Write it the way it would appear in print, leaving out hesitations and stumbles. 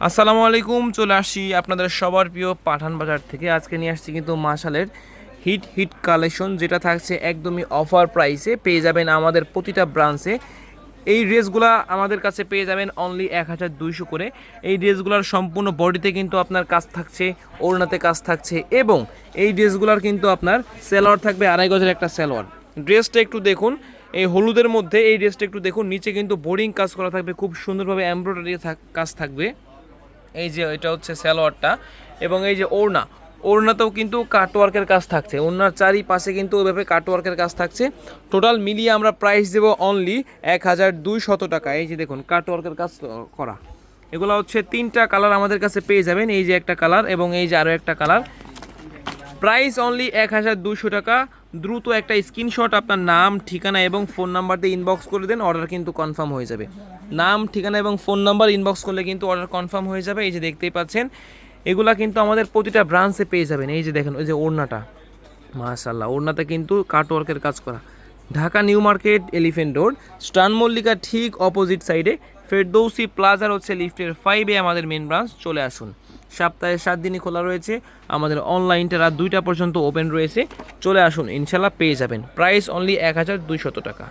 আসসালামু আলাইকুম, চলে আসছি আপনাদের সবার প্রিয় পাঠান বাজার থেকে। আজকে নিয়ে আসছি কিন্তু মাশালের হিট হিট কালেকশন, যেটা থাকছে একদমই অফার প্রাইসে। পেয়ে যাবেন আমাদের প্রতিটা ব্রাঞ্চে। এই ড্রেসগুলা আমাদের কাছে পেয়ে যাবেন অনলি 1200 করে। এই ড্রেসগুলোর সম্পূর্ণ বডিতে কিন্তু আপনার কাজ থাকছে, ওড়নাতে কাজ থাকছে, এবং এই ড্রেসগুলোর কিন্তু আপনার সেলোয়ার থাকবে 2.5 গজের একটা সেলোয়ার। ড্রেসটা একটু দেখুন, এই হলুদের মধ্যে এই ড্রেসটা একটু দেখুন, নিচে কিন্তু বোর্ডিং কাজ করা থাকবে, খুব সুন্দরভাবে এমব্রয়ডারি কাজ থাকবে। এই যে এটা হচ্ছে সালোয়ারটা, এবং এই যে ওড়নাতেও কিন্তু কাটওয়ার্কের কাজ থাকছে, ওড়নার চারিপাশে কিন্তু ওইভাবে কাটওয়ার্কের কাজ থাকছে। টোটাল মিলিয়ে আমরা প্রাইস দেবো অনলি 1200 টাকা। এই যে দেখুন কাটওয়ার্কের কাজ করা, এগুলো হচ্ছে 3টা কালার আমাদের কাছে পেয়ে যাবেন। এই যে একটা কালার এবং এই যে আরও একটা কালার। প্রাইস অনলি 1200 টাকা। দ্রুত একটা স্ক্রিনশট আপনার নাম, ঠিকানা এবং ফোন নাম্বার দিয়ে ইনবক্স করে দেন, অর্ডার কিন্তু কনফার্ম হয়ে যাবে। নাম, ঠিকানা এবং ফোন নাম্বার ইনবক্স করলে কিন্তু অর্ডার কনফার্ম হয়ে যাবে। এই যে দেখতেই পাচ্ছেন, এগুলা কিন্তু আমাদের প্রতিটা ব্রাঞ্চে পেয়ে যাবেন। এই যে দেখেন, ওই যে ওড়নাটা, মাশাআল্লাহ, ওড়নাতে কিন্তু কাটওয়ার্কের কাজ করা। Dhaka new market, elephant road, স্টান মল্লিকা ঠিক অপোজিট সাইডে ফেরদৌসি প্লাজার হচ্ছে লিফটের 5-এ আমাদের মেন ব্রাঞ্চ। চলে আসুন। সপ্তাহে 7 দিনই খোলা রয়েছে। আমাদের অনলাইনটা রাত 2টা পর্যন্ত ওপেন রয়েছে। চলে আসুন, ইনশাল্লাহ পেয়ে যাবেন। প্রাইস অনলি 1200 টাকা।